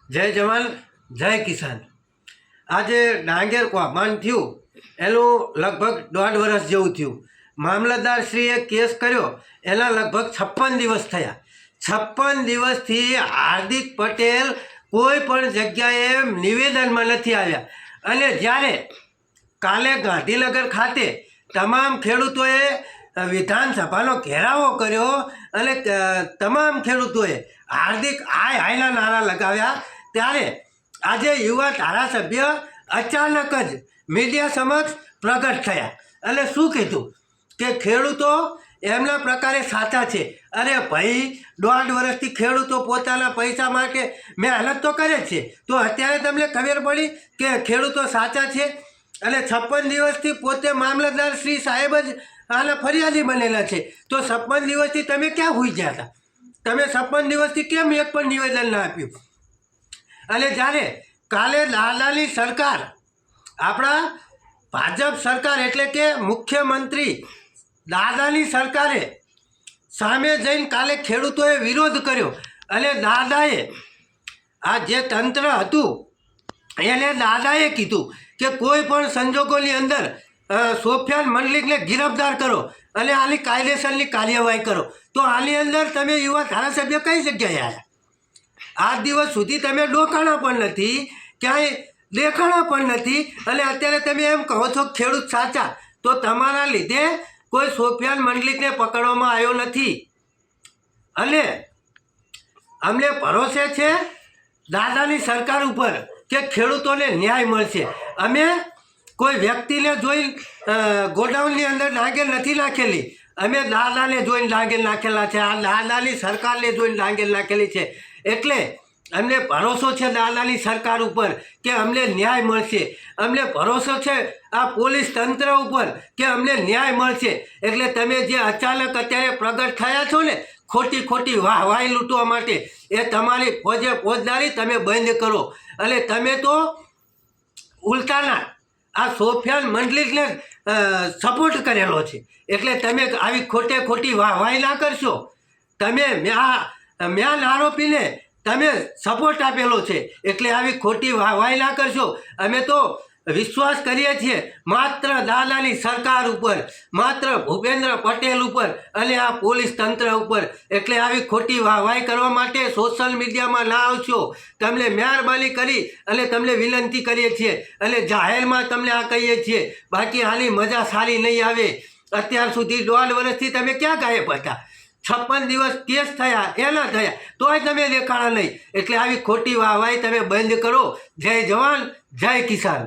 જય જવાન જય કિસાન। આજે ડાંગેર કૌભાંડ થયું એનું લગભગ 1.5 વર્ષ જેવું થયું। મામલતદારશ્રીએ કેસ કર્યો એના લગભગ 56 દિવસ થયા। 56 દિવસથી હાર્દિક પટેલ કોઈ પણ જગ્યાએ નિવેદનમાં નથી આવ્યા અને જ્યારે કાલે ગાંધીનગર ખાતે તમામ ખેડૂતોએ વિધાનસભાનો ઘેરાવો કર્યો અને તમામ ખેડૂતોએ હાર્દિક હાયના નારા લગાવ્યા ત્યારે આજે યુવા ધારાસભ્ય અચાનક જ મીડિયા સમક્ષ પ્રગટ થયા અને શું કીધું કે ખેડૂતો એમના પ્રકારે સાચા છે। અરે ભાઈ, 1.5 વર્ષથી ખેડૂતો પોતાના પૈસા માટે મહેનત તો કરે છે, તો અત્યારે તમને ખબર પડી કે ખેડૂતો સાચા છે? અને 56 દિવસથી પોતે મામલતદાર શ્રી સાહેબ જ આના ફરિયાદી બનેલા છે, તો 56 દિવસથી તમે ક્યાં હોઈ ગયા હતા? તમે 56 દિવસથી કેમ એક પણ નિવેદન ના આપ્યું? અને જ્યારે કાલે દાદાની સરકાર, આપણા ભાજપ સરકાર એટલે કે મુખ્યમંત્રી દાદાની સરકારે સામે જઈને કાલે ખેડૂતોએ વિરોધ કર્યો અને દાદાએ આ જે તંત્ર હતું એને દાદાએ કીધું કે કોઈ પણ સંજોગોની અંદર સોફિયાન મંડલિકને ગિરફ્તાર કરો અને આની કાયદેસરની કાર્યવાહી કરો। તો આની અંદર તમે યુવા ધારાસભ્ય કઈ જગ્યાએ આવ્યા? આજ દિવસ સુધી તમે ડોકાણા પણ નથી, ક્યાંય દેખાણા પણ નથી અને અત્યારે તમે એમ કહો છો ખેડૂત સાચા, તો તમારા લીધે કોઈ સોફિયાન મંડલિકને પકડવામાં આવ્યો નથી અને અમને ભરોસે છે દાદાની સરકાર ઉપર કે ખેડૂતોને ન્યાય મળશે। અમે કોઈ વ્યક્તિને જોઈ ગોડાઉનની અંદર ડાંગેર નથી નાખેલી, અમે દાદાને જોઈને ડાંગેર નાખેલા છે, આ દાદાની સરકારને જોઈને ડાંગેર નાખેલી છે। એટલે અમને ભરોસો છે દાદાની સરકાર ઉપર કે અમને ન્યાય મળશે, અમને ભરોસો છે આ પોલીસ તંત્ર ઉપર કે અમને ન્યાય મળશે। એટલે તમે જે અચાનક અત્યારે પ્રગટ થયા છો ને ખોટી વાહવાઈ લૂંટવા માટે, એ તમારી ફોજદારી તમે બંધ કરો અને તમે તો ઉલટાના આ સોફિયાન મંડલિકને સપોર્ટ કરેલો છે, એટલે તમે આવી ખોટી વાહવાઈ ના કરશો। તમે મ્યાન આરોપીને તમે સપોર્ટ આપેલો છે, એટલે આવી ખોટી વાહવાઈ ના કરશો। અમે તો વિશ્વાસ કરીએ છીએ માત્ર દાદાની સરકાર ઉપર, માત્ર ભૂપેન્દ્ર પટેલ ઉપર અને આ પોલીસ તંત્ર ઉપર। એટલે આવી ખોટી વાહવાઈ કરવા માટે સોશિયલ મીડિયામાં ના આવશો, તમને મહેરબાની કરી અને તમને વિનંતી કરીએ છીએ અને જાહેરમાં તમને આ કહીએ છીએ। બાકી આની મજા સારી નહીં આવે। અત્યાર સુધી 1.5 વર્ષથી તમે ક્યાં ગાયબ હતા? 56 દિવસ કેસ થયા એના થયા તોય તમે દેખાણા નહીં। એટલે આવી ખોટી વાહવાઈ તમે બંધ કરો। જય જવાન જય કિસાન।